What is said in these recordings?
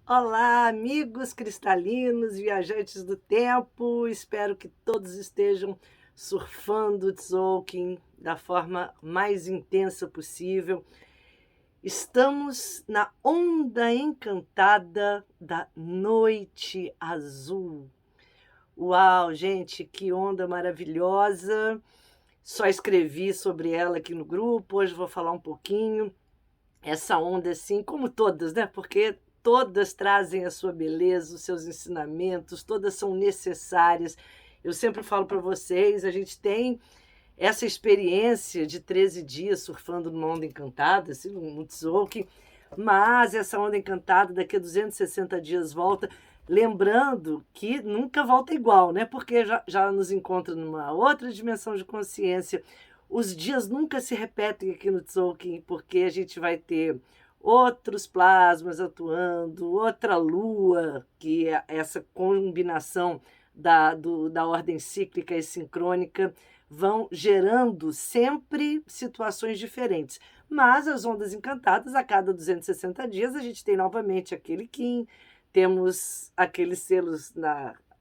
Olá, amigos cristalinos, viajantes do tempo. Espero que todos estejam surfando Tzolk'in da forma mais intensa possível. Estamos na onda encantada da noite azul. Uau, gente, que onda maravilhosa! Só escrevi sobre ela aqui no grupo, hoje vou falar um pouquinho. Essa onda, assim, como todas, né, porque todas trazem a sua beleza, os seus ensinamentos, todas são necessárias. Eu sempre falo para vocês, a gente tem essa experiência de 13 dias surfando numa onda encantada, assim, no Tzolk'in, mas essa onda encantada daqui a 260 dias volta, lembrando que nunca volta igual, né, porque já nos encontra numa outra dimensão de consciência. Os dias nunca se repetem aqui no Tzolk'in, porque a gente vai ter outros plasmas atuando, outra lua, que é essa combinação da ordem cíclica e sincrônica, vão gerando sempre situações diferentes. Mas as ondas encantadas, a cada 260 dias, a gente tem novamente aquele Kim, temos aqueles selos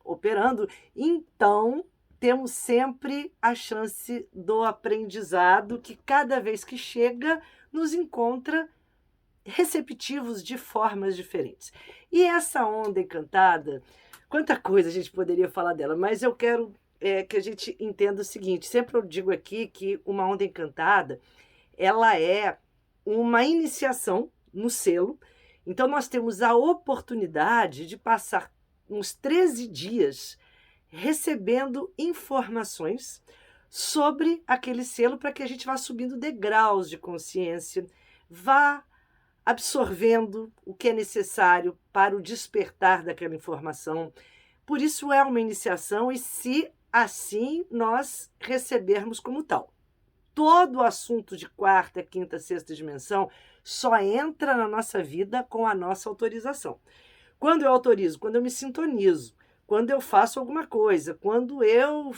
operando, então temos sempre a chance do aprendizado que cada vez que chega nos encontra receptivos de formas diferentes. E essa onda encantada, quanta coisa a gente poderia falar dela, mas eu quero que a gente entenda o seguinte: sempre eu digo aqui que uma onda encantada ela é uma iniciação no selo. Então nós temos a oportunidade de passar uns 13 dias recebendo informações sobre aquele selo para que a gente vá subindo degraus de consciência, vá absorvendo o que é necessário para o despertar daquela informação. Por isso é uma iniciação e se assim nós recebermos como tal. Todo o assunto de quarta, quinta, sexta dimensão só entra na nossa vida com a nossa autorização. Quando eu autorizo? Quando eu me sintonizo, quando eu faço alguma coisa, quando eu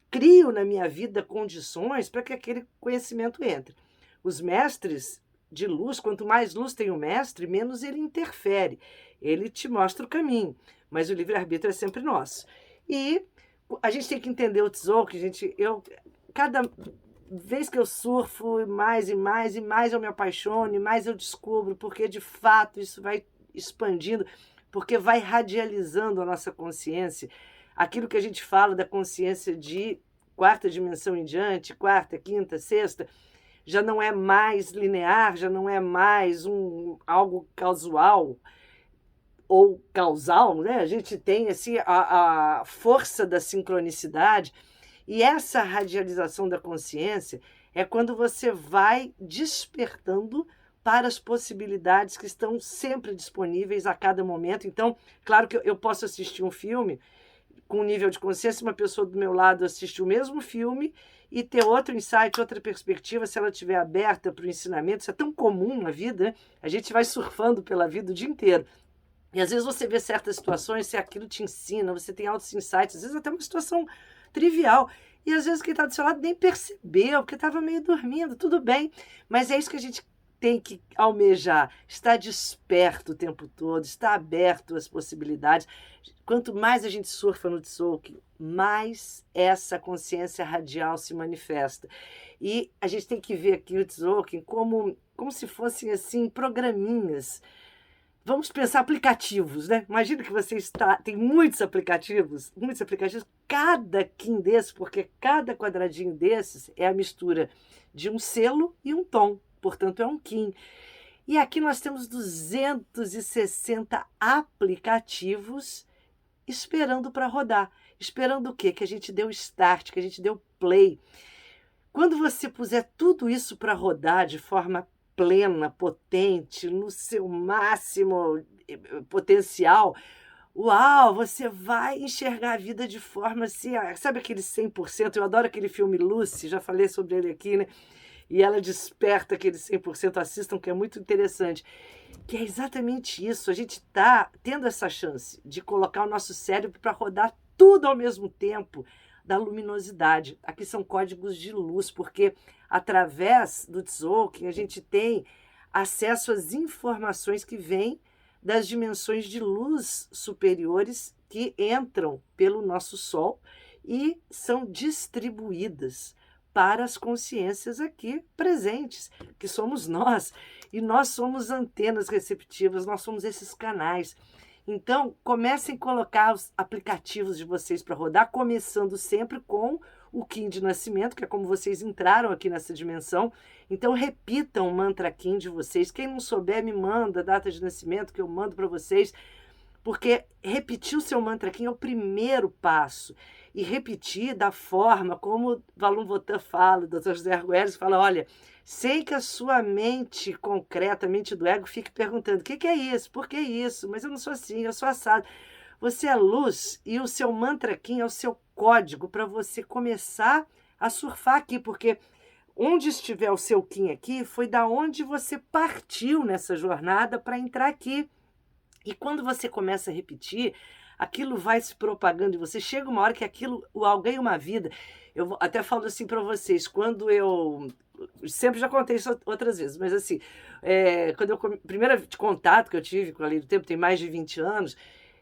crio na minha vida condições para que aquele conhecimento entre. Os mestres de luz, quanto mais luz tem o mestre, menos ele interfere. Ele te mostra o caminho, mas o livre-arbítrio é sempre nosso. E a gente tem que entender o Tzolk'in, cada vez que eu surfo, mais e mais e mais eu me apaixono, e mais eu descubro, porque de fato isso vai expandindo, porque vai radializando a nossa consciência. Aquilo que a gente fala da consciência de quarta dimensão em diante, quarta, quinta, sexta, já não é mais linear, já não é mais algo casual ou causal, né? A gente tem assim a força da sincronicidade e essa radialização da consciência é quando você vai despertando para as possibilidades que estão sempre disponíveis a cada momento. Então, claro que eu posso assistir um filme com um nível de consciência, uma pessoa do meu lado assistir o mesmo filme e ter outro insight, outra perspectiva, se ela estiver aberta para o ensinamento. Isso é tão comum na vida, né? A gente vai surfando pela vida o dia inteiro. E às vezes você vê certas situações, se aquilo te ensina, você tem altos insights, às vezes até uma situação trivial. E às vezes quem está do seu lado nem percebeu, porque estava meio dormindo, tudo bem. Mas é isso que a gente tem que almejar, estar desperto o tempo todo, estar aberto às possibilidades. Quanto mais a gente surfa no Tzolk'in, mais essa consciência radial se manifesta. E a gente tem que ver aqui o Tzolk'in como se fossem assim programinhas. Vamos pensar aplicativos, né? Imagina que você tem muitos aplicativos, cada kim desse, porque cada quadradinho desses é a mistura de um selo e um tom, portanto é um kim. E aqui nós temos 260 aplicativos esperando para rodar. Esperando o quê? Que a gente dê o start, que a gente dê o play. Quando você puser tudo isso para rodar de forma plena, potente, no seu máximo potencial, uau, você vai enxergar a vida de forma assim, sabe aquele 100%? Eu adoro aquele filme Lucy, já falei sobre ele aqui, né? E ela desperta aquele 100%, assistam, que é muito interessante. Que é exatamente isso, a gente está tendo essa chance de colocar o nosso cérebro para rodar tudo ao mesmo tempo, da luminosidade. Aqui são códigos de luz, porque através do Tzolk'in a gente tem acesso às informações que vêm das dimensões de luz superiores que entram pelo nosso Sol e são distribuídas para as consciências aqui presentes, que somos nós. E nós somos antenas receptivas, nós somos esses canais. Então, comecem a colocar os aplicativos de vocês para rodar, começando sempre com o Kim de nascimento, que é como vocês entraram aqui nessa dimensão. Então, repitam o mantra Kim de vocês. Quem não souber, me manda a data de nascimento, que eu mando para vocês, porque repetir o seu mantra Kim é o primeiro passo. E repetir da forma como o Valum Votan fala, o Dr. José Arguelles fala, olha, sem que a sua mente concreta, a mente do ego, fique perguntando, o que é isso? Por que isso? Mas eu não sou assim, eu sou assado. Você é luz e o seu mantra Kim é o seu código para você começar a surfar aqui, porque onde estiver o seu Kim aqui, foi da onde você partiu nessa jornada para entrar aqui. E quando você começa a repetir, aquilo vai se propagando e você chega uma hora que aquilo ganha uma vida. Eu até falo assim para vocês, quando eu sempre já contei isso outras vezes, mas assim, quando primeiro contato que eu tive com a Lei do Tempo, tem mais de 20 anos,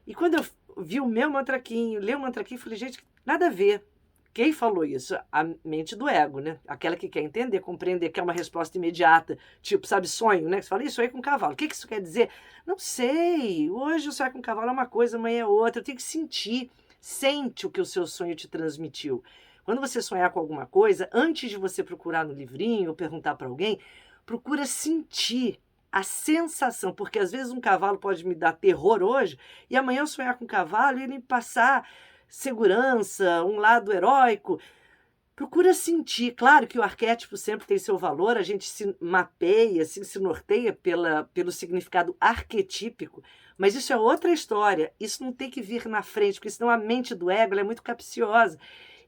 e quando eu vi o meu mantraquinho, li o mantraquinho, falei, gente, nada a ver. Quem falou isso? A mente do ego, né? Aquela que quer entender, compreender, quer uma resposta imediata, tipo, sabe, sonho, né? Você fala, isso aí com cavalo. O que isso quer dizer? Não sei. Hoje o sonho com cavalo é uma coisa, amanhã é outra. Eu tenho que sentir. Sente o que o seu sonho te transmitiu. Quando você sonhar com alguma coisa, antes de você procurar no livrinho ou perguntar para alguém, procura sentir a sensação, porque às vezes um cavalo pode me dar terror hoje e amanhã eu sonhar com um cavalo e ele me passar segurança, um lado heróico. Procura sentir. Claro que o arquétipo sempre tem seu valor, a gente se mapeia, assim, se norteia pelo significado arquetípico, mas isso é outra história. Isso não tem que vir na frente, porque senão a mente do ego ela é muito capciosa.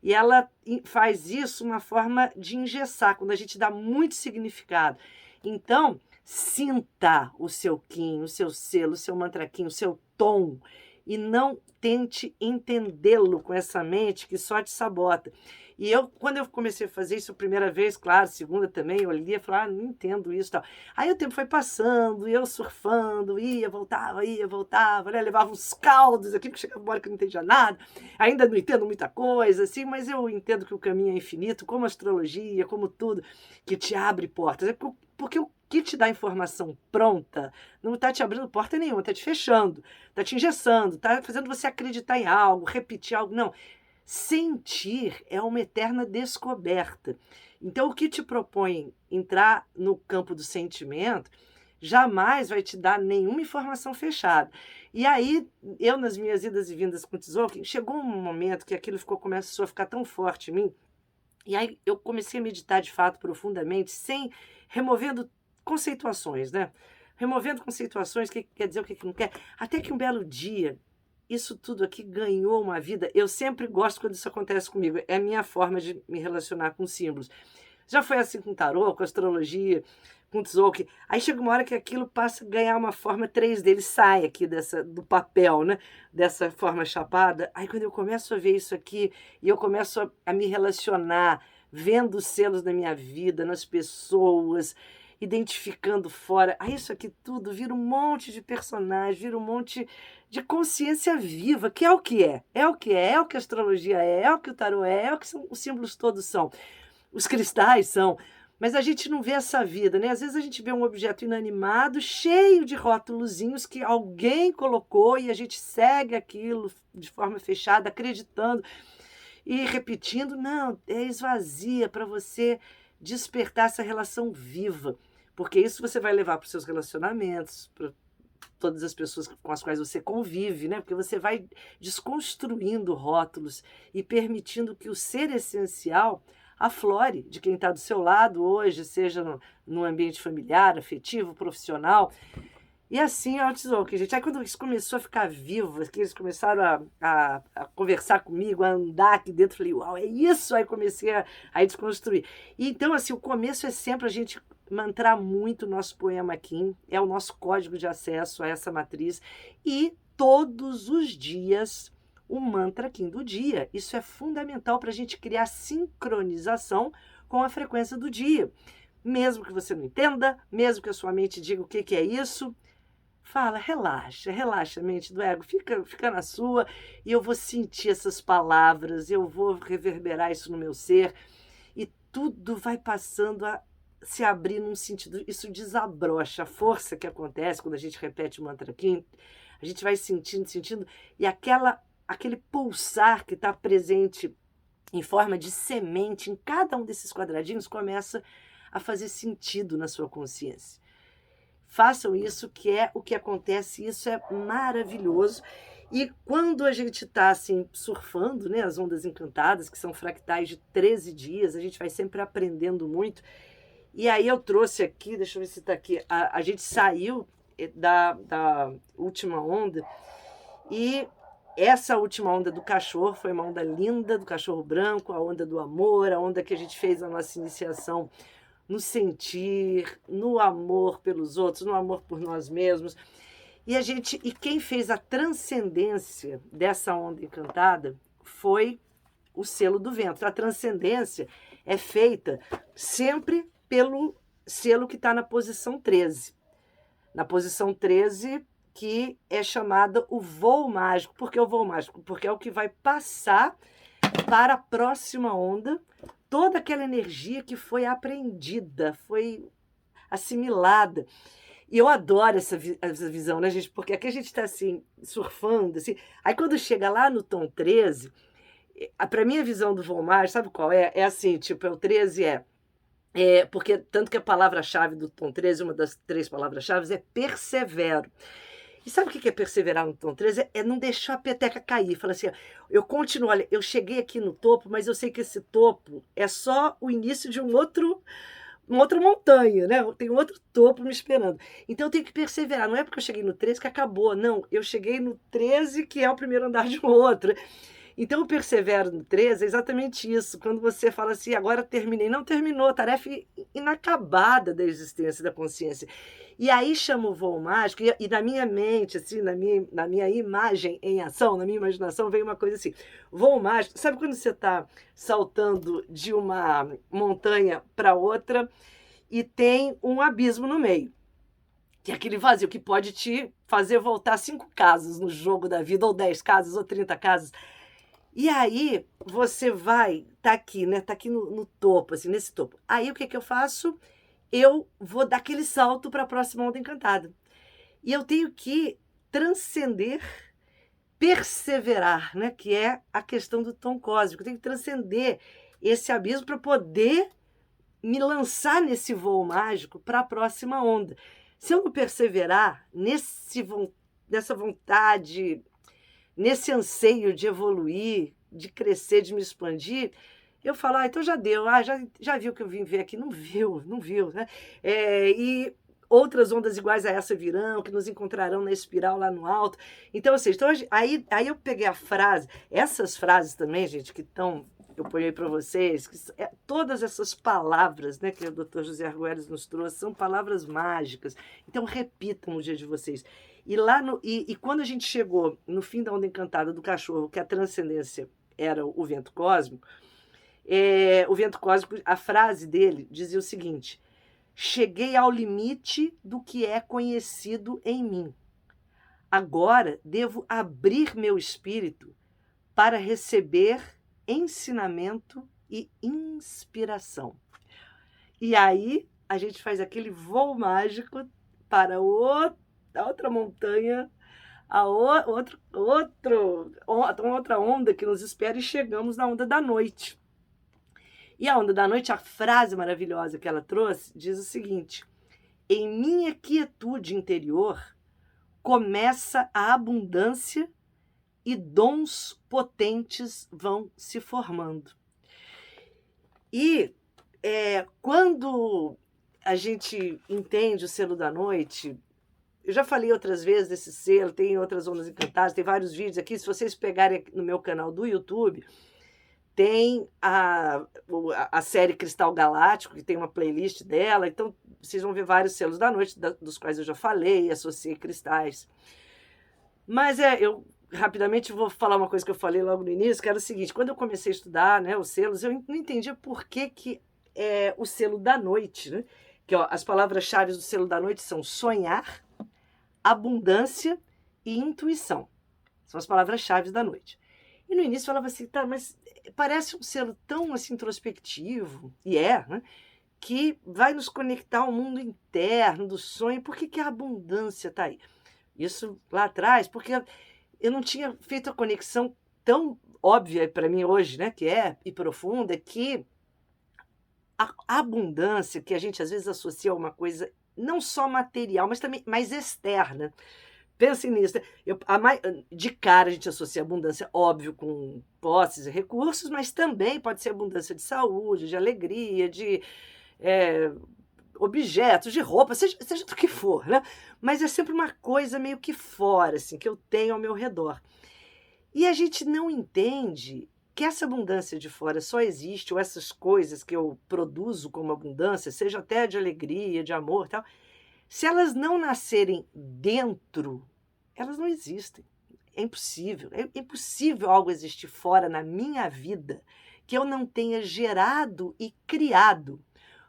E ela faz isso uma forma de engessar, quando a gente dá muito significado. Então, sinta o seu Kim, o seu selo, o seu mantraquinho, o seu tom, e não tente entendê-lo com essa mente que só te sabota. E quando eu comecei a fazer isso a primeira vez, claro, segunda também, eu lia e falava, não entendo isso e tal. Aí o tempo foi passando, e eu surfando, ia, voltava, né? Levava uns caldos aqui, que chegava uma hora que eu não entendia nada, ainda não entendo muita coisa, assim, mas eu entendo que o caminho é infinito, como a astrologia, como tudo, que te abre portas. É porque o que te dá informação pronta não está te abrindo porta nenhuma, está te fechando, está te engessando, está fazendo você acreditar em algo, repetir algo. Não. Sentir é uma eterna descoberta. Então, o que te propõe entrar no campo do sentimento jamais vai te dar nenhuma informação fechada. E aí, eu nas minhas idas e vindas com o Tzolk'in, chegou um momento que aquilo começou a ficar tão forte em mim, e aí eu comecei a meditar de fato profundamente, removendo conceituações, né? Removendo conceituações, o que quer dizer, o que não quer. Até que um belo dia, isso tudo aqui ganhou uma vida. Eu sempre gosto quando isso acontece comigo. É a minha forma de me relacionar com símbolos. Já foi assim com tarô, com astrologia, com Tzolk'in. Aí chega uma hora que aquilo passa a ganhar uma forma 3D, ele sai aqui do papel, né? Dessa forma chapada. Aí quando eu começo a ver isso aqui, e eu começo a me relacionar, vendo os selos da minha vida, nas pessoas, identificando fora, aí isso aqui tudo vira um monte de personagem, vira um monte de consciência viva, que é o que é. É o que é o que a astrologia é o que o tarô é o que os símbolos todos são. Os cristais são. Mas a gente não vê essa vida, né? Às vezes a gente vê um objeto inanimado, cheio de rótulozinhos que alguém colocou e a gente segue aquilo de forma fechada, acreditando e repetindo. Não, esvazia para você despertar essa relação viva. Porque isso você vai levar para os seus relacionamentos, para todas as pessoas com as quais você convive, né? Porque você vai desconstruindo rótulos e permitindo que o ser essencial aflore de quem está do seu lado hoje, seja no ambiente familiar, afetivo, profissional. E assim é o Tzolk'in, gente. Aí quando isso começou a ficar vivo, que eles começaram a conversar comigo, a andar aqui dentro, eu falei, uau, é isso! Aí comecei a desconstruir. E então, assim, o começo é sempre a gente mantrar muito o nosso poema Kim, é o nosso código de acesso a essa matriz, e todos os dias o mantra Kim do dia. Isso é fundamental para a gente criar sincronização com a frequência do dia. Mesmo que você não entenda, mesmo que a sua mente diga o que é isso, fala, relaxa, relaxa a mente do ego, fica na sua, e eu vou sentir essas palavras, eu vou reverberar isso no meu ser, e tudo vai passando a se abrir num sentido, isso desabrocha, a força que acontece quando a gente repete o mantra aqui, a gente vai sentindo, sentindo, e aquele pulsar que está presente em forma de semente em cada um desses quadradinhos começa a fazer sentido na sua consciência. Façam isso, que é o que acontece, isso é maravilhoso. E quando a gente está assim, surfando, né, as ondas encantadas, que são fractais de 13 dias, a gente vai sempre aprendendo muito. E aí eu trouxe aqui, deixa eu ver se está aqui, a gente saiu da última onda, e essa última onda do cachorro foi uma onda linda, do cachorro branco, a onda do amor, a onda que a gente fez a nossa iniciação no sentir, no amor pelos outros, no amor por nós mesmos. E quem fez a transcendência dessa onda encantada foi o selo do vento. A transcendência é feita sempre pelo selo que está na posição 13. Na posição 13, que é chamada o voo mágico. Por que o voo mágico? Porque é o que vai passar para a próxima onda toda aquela energia que foi aprendida, foi assimilada. E eu adoro essa visão, né, gente? Porque aqui a gente está assim, surfando, assim. Aí quando chega lá no tom 13, para mim a visão do voo mágico, sabe qual é? É assim, tipo, o 13 porque tanto que a palavra-chave do tom 13, uma das 3 palavras-chave, é persevero. E sabe o que é perseverar no tom 13? É não deixar a peteca cair. Fala assim, ó, eu continuo, olha, eu cheguei aqui no topo, mas eu sei que esse topo é só o início de uma outra montanha, né? Tem outro topo me esperando. Então eu tenho que perseverar. Não é porque eu cheguei no 13 que acabou, não. Eu cheguei no 13 que é o primeiro andar de um outro. Então o persevero no 13 é exatamente isso. Quando você fala assim, agora terminei. Não terminou, tarefa inacabada da existência da consciência. E aí chama o voo mágico, e na minha mente, assim, na minha imagem em ação, na minha imaginação, veio uma coisa assim, voo mágico, sabe quando você está saltando de uma montanha para outra e tem um abismo no meio? Que é aquele vazio que pode te fazer voltar 5 casas no jogo da vida, ou 10 casas, ou 30 casas. E aí você vai, tá aqui, né? Tá aqui no topo, assim, nesse topo. Aí o que eu faço? Eu vou dar aquele salto para a próxima onda encantada. E eu tenho que transcender, perseverar, né? Que é a questão do tom cósmico. Eu tenho que transcender esse abismo para poder me lançar nesse voo mágico para a próxima onda. Se eu não perseverar nessa vontade, nesse anseio de evoluir, de crescer, de me expandir, eu falo, então já deu, já viu o que eu vim ver aqui? Não viu, né? E outras ondas iguais a essa virão, que nos encontrarão na espiral lá no alto. Então, ou seja, aí eu peguei a frase, essas frases também, gente, que estão, eu ponho aí para vocês, todas essas palavras, né, que o Dr. José Arguelles nos trouxe, são palavras mágicas. Então, repitam no dia de vocês. E quando a gente chegou no fim da onda encantada do cachorro, que a transcendência era o vento cósmico, o vento cósmico, a frase dele dizia o seguinte: cheguei ao limite do que é conhecido em mim. Agora devo abrir meu espírito para receber ensinamento e inspiração. E aí a gente faz aquele voo mágico para outra montanha, outra onda que nos espera, e chegamos na onda da noite. E a onda da noite, a frase maravilhosa que ela trouxe, diz o seguinte: em minha quietude interior começa a abundância e dons potentes vão se formando. E quando a gente entende o selo da noite, eu já falei outras vezes desse selo, tem outras ondas encantadas, tem vários vídeos aqui, se vocês pegarem no meu canal do YouTube, tem a série Cristal Galáctico, que tem uma playlist dela, então vocês vão ver vários selos da noite, dos quais eu já falei, associei cristais. Mas eu rapidamente vou falar uma coisa que eu falei logo no início, que era o seguinte: quando eu comecei a estudar, né, os selos, eu não entendia por que é o selo da noite, né? Que, as palavras-chave do selo da noite são sonhar, abundância e intuição. São as palavras-chave da noite. E no início falava assim, tá, mas parece um ser tão assim, introspectivo, e né? Que vai nos conectar ao mundo interno do sonho. Por que a abundância está aí? Isso lá atrás, porque eu não tinha feito a conexão tão óbvia para mim hoje, né, que é e profunda, que a abundância, que a gente às vezes associa a uma coisa não só material, mas também mais externa. Pensem nisso, né? De cara a gente associa abundância, óbvio, com posses e recursos, mas também pode ser abundância de saúde, de alegria, de objetos, de roupa, seja do que for, né? Mas é sempre uma coisa meio que fora, assim, que eu tenho ao meu redor. E a gente não entende que essa abundância de fora só existe, ou essas coisas que eu produzo como abundância, seja até de alegria, de amor, tal, se elas não nascerem dentro, elas não existem. É impossível. É impossível algo existir fora na minha vida que eu não tenha gerado e criado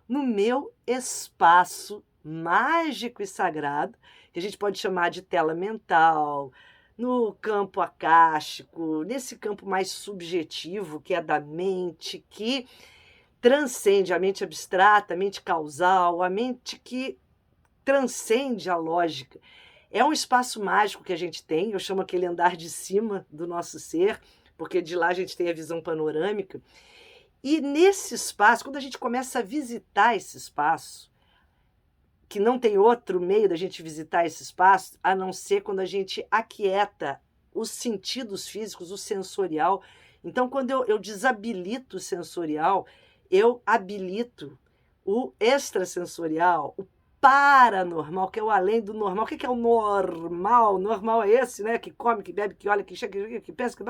no meu espaço mágico e sagrado, que a gente pode chamar de tela mental, no campo acástico, nesse campo mais subjetivo, que é da mente, que transcende a mente abstrata, a mente causal, a mente que transcende a lógica. É um espaço mágico que a gente tem, eu chamo aquele andar de cima do nosso ser, porque de lá a gente tem a visão panorâmica. E nesse espaço, quando a gente começa a visitar esse espaço, que não tem outro meio da gente visitar esse espaço, a não ser quando a gente aquieta os sentidos físicos, o sensorial. Então, quando eu desabilito o sensorial, eu habilito o extrasensorial, o paranormal, que é o além do normal. O que é o normal? Normal é esse, né? Que come, que bebe, que olha, que chega, que pensa, que...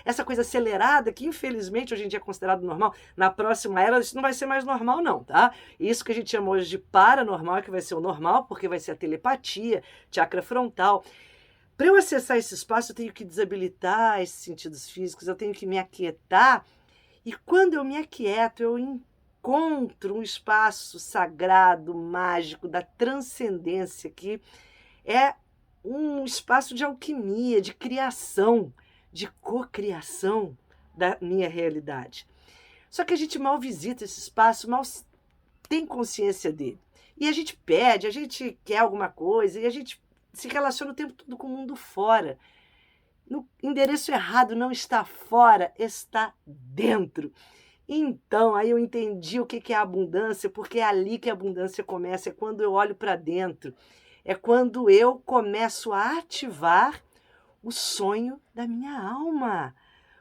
Essa coisa acelerada que, infelizmente, hoje em dia é considerado normal. Na próxima era, isso não vai ser mais normal, não, tá? Isso que a gente chama hoje de paranormal é que vai ser o normal, porque vai ser a telepatia, chakra frontal. Para eu acessar esse espaço, eu tenho que desabilitar esses sentidos físicos, eu tenho que me aquietar. E quando eu me aquieto, eu encontro um espaço sagrado, mágico, da transcendência, que é um espaço de alquimia, de criação, de cocriação da minha realidade. Só que a gente mal visita esse espaço, mal tem consciência dele. E a gente pede, a gente quer alguma coisa, e a gente se relaciona o tempo todo com o mundo fora. No endereço errado não está fora, está dentro. Então, aí eu entendi o que é a abundância, porque é ali que a abundância começa, é quando eu olho para dentro, é quando eu começo a ativar o sonho da minha alma.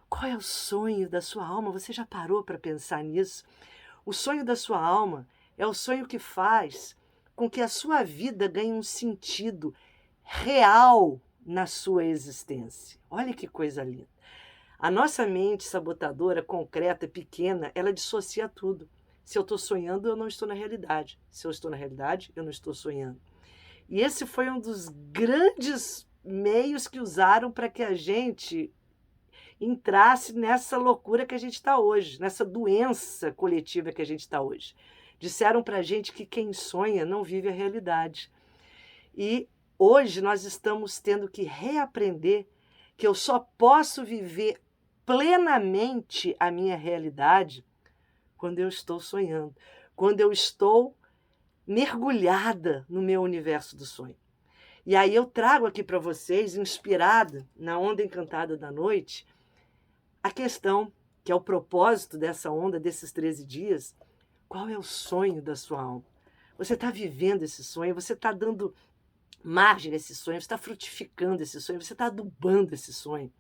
Qual é o sonho da sua alma? Você já parou para pensar nisso? O sonho da sua alma é o sonho que faz com que a sua vida ganhe um sentido real na sua existência. Olha que coisa linda. A nossa mente sabotadora, concreta, pequena, ela dissocia tudo. Se eu estou sonhando, eu não estou na realidade. Se eu estou na realidade, eu não estou sonhando. E esse foi um dos grandes meios que usaram para que a gente entrasse nessa loucura que a gente está hoje, nessa doença coletiva que a gente está hoje. Disseram para a gente que quem sonha não vive a realidade. E hoje nós estamos tendo que reaprender que eu só posso viver plenamente a minha realidade quando eu estou sonhando, quando eu estou mergulhada no meu universo do sonho. E aí eu trago aqui para vocês, inspirada na onda encantada da noite, a questão, que é o propósito dessa onda, desses 13 dias, qual é o sonho da sua alma? Você está vivendo esse sonho, você está dando margem a esse sonho, você está frutificando esse sonho, você está adubando esse sonho.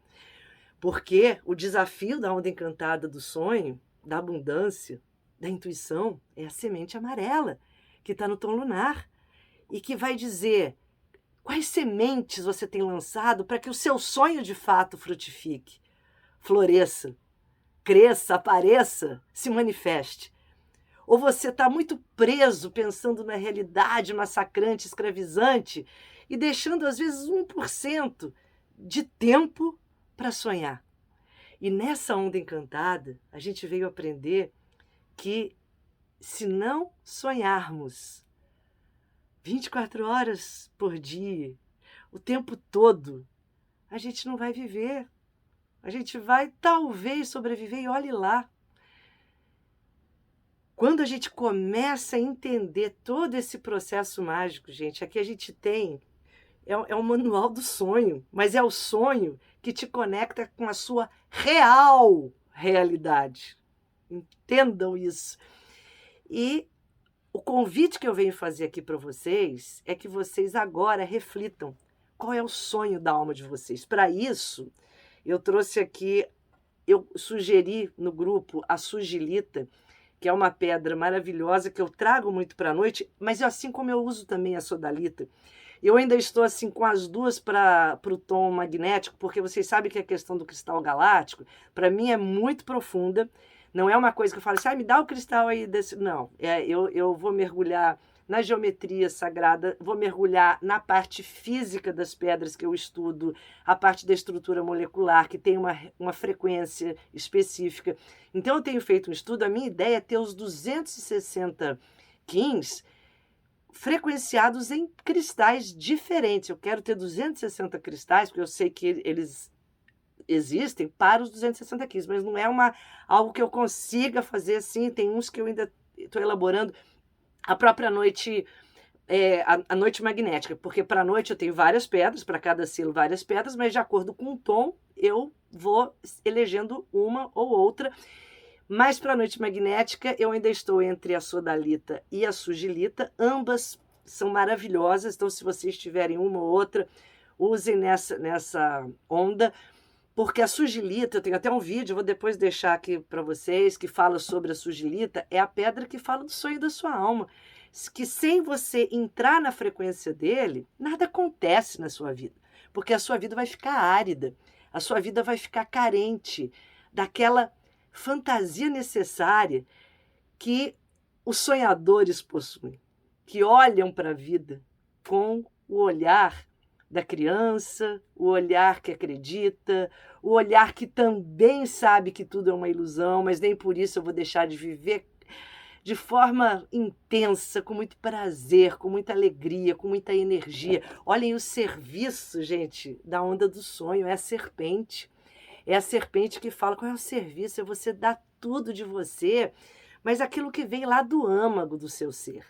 Porque o desafio da onda encantada do sonho, da abundância, da intuição, é a semente amarela, que está no tom lunar, e que vai dizer quais sementes você tem lançado para que o seu sonho de fato frutifique, floresça, cresça, apareça, se manifeste. Ou você está muito preso pensando na realidade massacrante, escravizante, e deixando às vezes 1% de tempo para sonhar. E nessa onda encantada, a gente veio aprender que se não sonharmos 24 horas por dia, o tempo todo, a gente não vai viver. A gente vai talvez sobreviver e olhe lá. Quando a gente começa a entender todo esse processo mágico, gente, aqui a gente tem, é o manual do sonho, mas é o sonho que te conecta com a sua real realidade. Entendam isso. E o convite que eu venho fazer aqui para vocês é que vocês agora reflitam qual é o sonho da alma de vocês. Para isso, eu trouxe aqui, eu sugeri no grupo a sugilita, que é uma pedra maravilhosa que eu trago muito para a noite, mas assim como eu uso também a sodalita, eu ainda estou assim com as duas para o tom magnético, porque vocês sabem que a questão do cristal galáctico, para mim é muito profunda. Não é uma coisa que eu falo assim, me dá o cristal aí desse. Não, eu vou mergulhar na geometria sagrada, vou mergulhar na parte física das pedras que eu estudo, a parte da estrutura molecular, que tem uma frequência específica. Então, eu tenho feito um estudo, a minha ideia é ter os 260 Kins frequenciados em cristais diferentes. Eu quero ter 260 cristais, porque eu sei que eles existem para os 260 Kins, mas não é algo que eu consiga fazer assim. Tem uns que eu ainda estou elaborando. A própria noite, a noite magnética, porque para a noite eu tenho várias pedras, para cada selo várias pedras, mas de acordo com o tom eu vou elegendo uma ou outra. Mas para a noite magnética eu ainda estou entre a sodalita e a sugilita, ambas são maravilhosas, então se vocês tiverem uma ou outra, usem nessa onda, porque a sugilita, eu tenho até um vídeo, vou depois deixar aqui para vocês, que fala sobre a sugilita, é a pedra que fala do sonho da sua alma, que sem você entrar na frequência dele, nada acontece na sua vida, porque a sua vida vai ficar árida, a sua vida vai ficar carente daquela fantasia necessária que os sonhadores possuem, que olham para a vida com o olhar da criança, o olhar que acredita, o olhar que também sabe que tudo é uma ilusão, mas nem por isso eu vou deixar de viver de forma intensa, com muito prazer, com muita alegria, com muita energia. Olhem o serviço, gente, da onda do sonho, é a serpente. É a serpente que fala qual é o serviço, é você dar tudo de você, mas aquilo que vem lá do âmago do seu ser.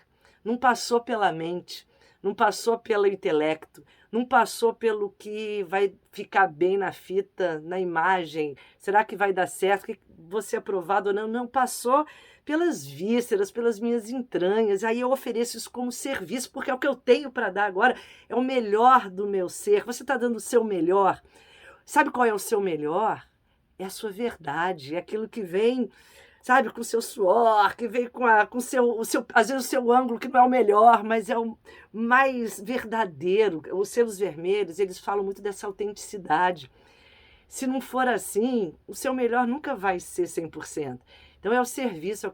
Não passou pela mente, não passou pelo intelecto, não passou pelo que vai ficar bem na fita, na imagem. Será que vai dar certo? Que você é aprovado ou não? Não passou pelas vísceras, pelas minhas entranhas. Aí eu ofereço isso como serviço, porque é o que eu tenho para dar agora, é o melhor do meu ser. Você está dando o seu melhor. Sabe qual é o seu melhor? É a sua verdade, é aquilo que vem, sabe, com o seu suor, que vem com às vezes o seu ângulo, que não é o melhor, mas é o mais verdadeiro. Os selos vermelhos, eles falam muito dessa autenticidade. Se não for assim, o seu melhor nunca vai ser 100%. Então é o serviço,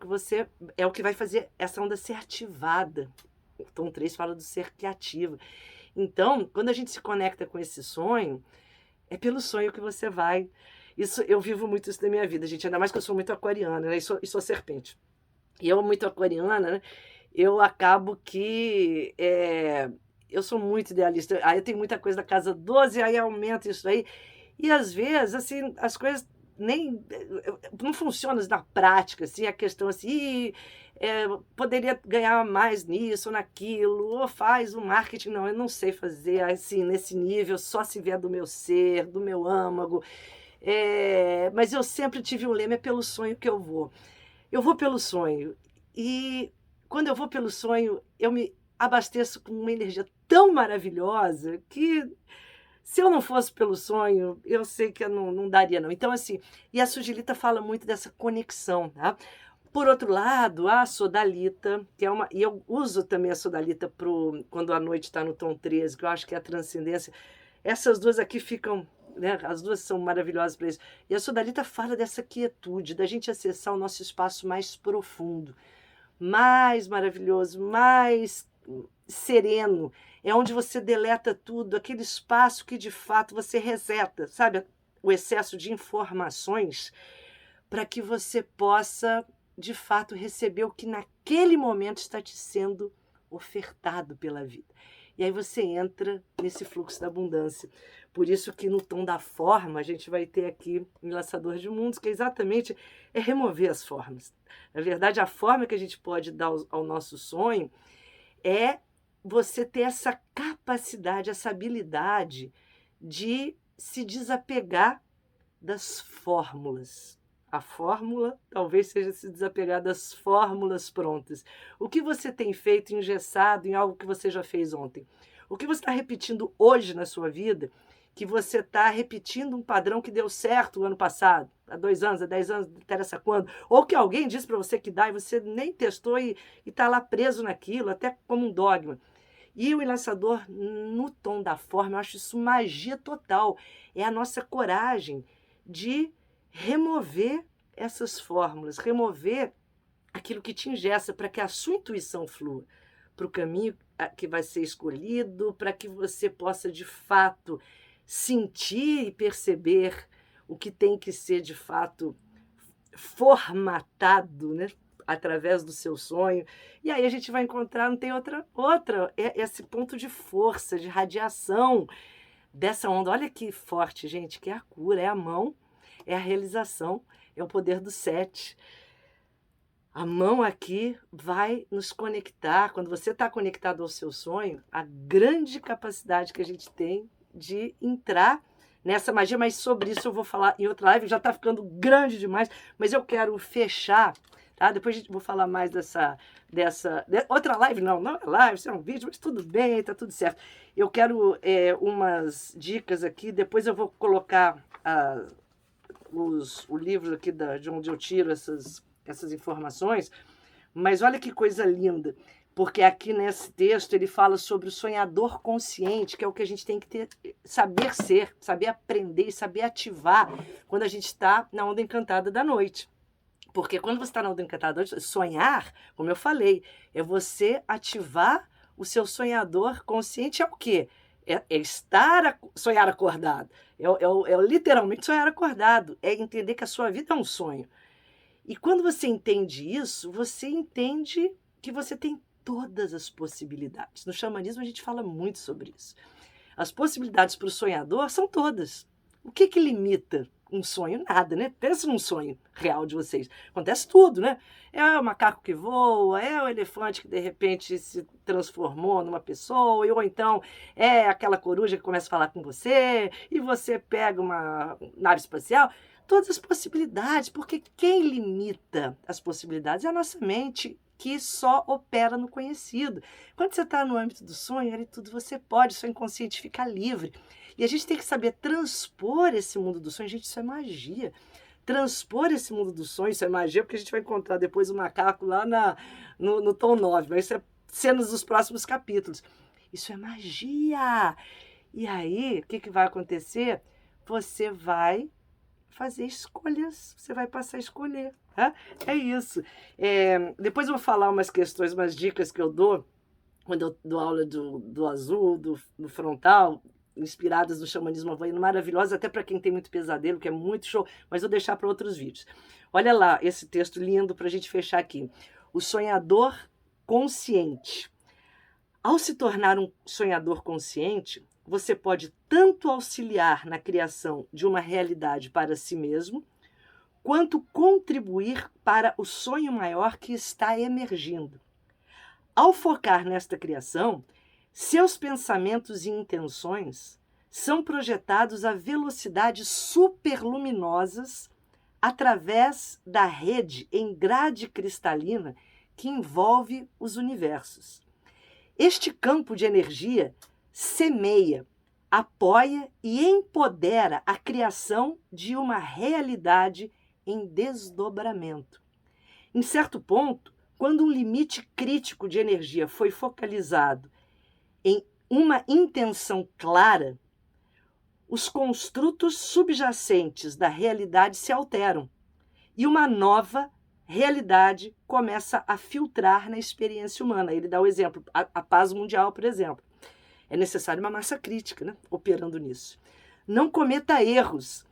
é o que vai fazer essa onda ser ativada. O tom 3 fala do ser que ativa. Então, quando a gente se conecta com esse sonho, é pelo sonho que você vai. Isso, eu vivo muito isso na minha vida, gente. Ainda mais que eu sou muito aquariana, né? E sou serpente. E eu, muito aquariana, né? Eu acabo que eu sou muito idealista. Aí eu tenho muita coisa da casa 12, aí aumenta isso aí. E às vezes, assim, as coisas nem não funcionam na prática, assim, a questão assim, poderia ganhar mais nisso ou naquilo, ou faz um marketing. Não, eu não sei fazer assim, nesse nível, só se vier do meu ser, do meu âmago. Mas eu sempre tive um lema, é pelo sonho que eu vou. Eu vou pelo sonho. E quando eu vou pelo sonho, eu me abasteço com uma energia tão maravilhosa que, se eu não fosse pelo sonho, eu sei que eu não daria, não. Então, assim, e a Sugilita fala muito dessa conexão, tá? Por outro lado, a sodalita, que é uma. E eu uso também a sodalita quando a noite está no tom 13, que eu acho que é a transcendência. Essas duas aqui ficam, né? As duas são maravilhosas para isso. E a sodalita fala dessa quietude, da gente acessar o nosso espaço mais profundo, mais maravilhoso, mais sereno. É onde você deleta tudo, aquele espaço que de fato você reseta, sabe? O excesso de informações, para que você possa de fato receber o que naquele momento está te sendo ofertado pela vida. E aí você entra nesse fluxo da abundância. Por isso que no tom da forma, a gente vai ter aqui o Enlaçador de Mundos, que exatamente é remover as formas. Na verdade, a forma que a gente pode dar ao nosso sonho é você ter essa capacidade, essa habilidade de se desapegar das fórmulas. A fórmula talvez seja se desapegar das fórmulas prontas. O que você tem feito engessado em algo que você já fez ontem? O que você está repetindo hoje na sua vida, que você está repetindo um padrão que deu certo o ano passado, há 2 anos, há 10 anos, não interessa quando, ou que alguém disse para você que dá e você nem testou e está lá preso naquilo, até como um dogma. E o Enlaçador, no tom da forma, eu acho isso magia total. É a nossa coragem de remover essas fórmulas, remover aquilo que te engessa para que a sua intuição flua para o caminho que vai ser escolhido, para que você possa de fato sentir e perceber o que tem que ser de fato formatado, né? Através do seu sonho. E aí a gente vai encontrar, não tem outra, esse ponto de força, de radiação dessa onda. Olha que forte, gente, que é a cura, é a mão, é a realização, é o poder do 7. A mão aqui vai nos conectar, quando você está conectado ao seu sonho, a grande capacidade que a gente tem de entrar nessa magia, mas sobre isso eu vou falar em outra live, já está ficando grande demais, mas eu quero fechar, tá? Depois a gente vou falar mais outra live, não é live, isso é um vídeo, mas tudo bem, tá tudo certo. Eu quero umas dicas aqui, depois eu vou colocar o livro aqui de onde eu tiro essas informações, mas olha que coisa linda, porque aqui nesse texto ele fala sobre o sonhador consciente, que é o que a gente tem que saber ser, saber aprender e saber ativar quando a gente está na onda encantada da noite. Porque quando você está na onda encantada da noite, sonhar, como eu falei, é você ativar o seu sonhador consciente. É o quê? É sonhar acordado. É literalmente sonhar acordado. É entender que a sua vida é um sonho. E quando você entende isso, você entende que você tem todas as possibilidades. No xamanismo a gente fala muito sobre isso. As possibilidades para o sonhador são todas. O que limita um sonho? Nada, né? Pensa num sonho real de vocês. Acontece tudo, né? É o macaco que voa, é o elefante que de repente se transformou numa pessoa, ou então é aquela coruja que começa a falar com você, e você pega uma nave espacial. Todas as possibilidades, porque quem limita as possibilidades é a nossa mente, que só opera no conhecido. Quando você está no âmbito do sonho, ali tudo você pode, o seu inconsciente fica livre. E a gente tem que saber transpor esse mundo do sonho. Gente, isso é magia. Transpor esse mundo do sonho, isso é magia, porque a gente vai encontrar depois o macaco lá no tom 9, mas isso é cenas dos próximos capítulos. Isso é magia! E aí, o que vai acontecer? Você vai fazer escolhas, você vai passar a escolher. Tá? É isso. Depois eu vou falar umas questões, umas dicas que eu dou, quando eu dou aula do azul, do frontal, inspiradas no xamanismo havaiano, maravilhosas, até para quem tem muito pesadelo, que é muito show, mas vou deixar para outros vídeos. Olha lá esse texto lindo para a gente fechar aqui. O sonhador consciente. Ao se tornar um sonhador consciente, você pode tanto auxiliar na criação de uma realidade para si mesmo, quanto contribuir para o sonho maior que está emergindo. Ao focar nesta criação, seus pensamentos e intenções são projetados a velocidades superluminosas através da rede em grade cristalina que envolve os universos. Este campo de energia semeia, apoia e empodera a criação de uma realidade em desdobramento. Em certo ponto, quando um limite crítico de energia foi focalizado em uma intenção clara, os construtos subjacentes da realidade se alteram e uma nova realidade começa a filtrar na experiência humana. Ele dá o exemplo, a paz mundial, por exemplo. É necessário uma massa crítica, né, operando nisso. Não cometa erros.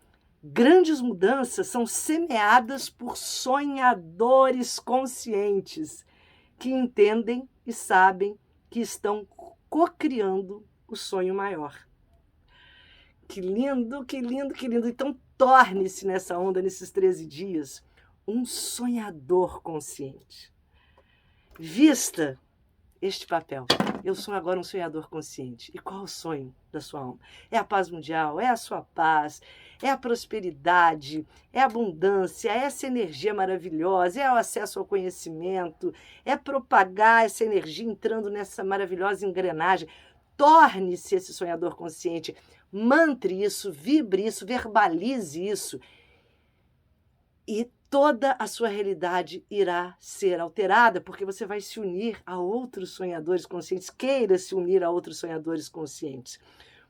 Grandes mudanças são semeadas por sonhadores conscientes que entendem e sabem que estão co-criando o sonho maior. Que lindo, que lindo, que lindo. Então, torne-se nessa onda, nesses 13 dias, um sonhador consciente. Vista este papel. Eu sou agora um sonhador consciente. E qual é o sonho da sua alma? É a paz mundial, é a sua paz, é a prosperidade, é a abundância, é essa energia maravilhosa, é o acesso ao conhecimento, é propagar essa energia entrando nessa maravilhosa engrenagem. Torne-se esse sonhador consciente. Mantre isso, vibre isso, verbalize isso. E toda a sua realidade irá ser alterada, porque você vai se unir a outros sonhadores conscientes. Queira se unir a outros sonhadores conscientes,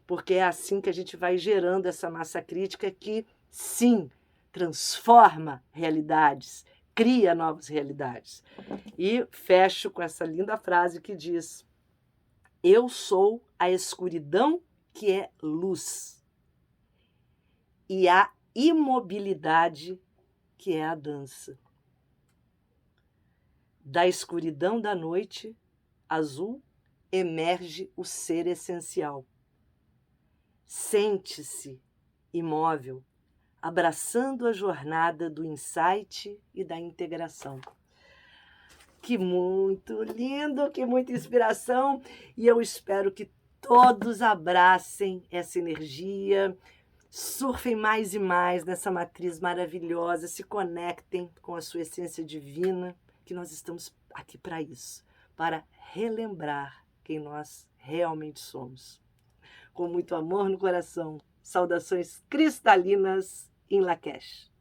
porque é assim que a gente vai gerando essa massa crítica que, sim, transforma realidades, cria novas realidades. E fecho com essa linda frase que diz: eu sou a escuridão que é luz, e a imobilidade que é a dança. Da escuridão da noite azul emerge o ser essencial. Sente-se imóvel, abraçando a jornada do insight e da integração. Que muito lindo, que muita inspiração, e eu espero que todos abracem essa energia, surfem mais e mais nessa matriz maravilhosa, se conectem com a sua essência divina, que nós estamos aqui para isso, para relembrar quem nós realmente somos. Com muito amor no coração, saudações cristalinas em Lakesh.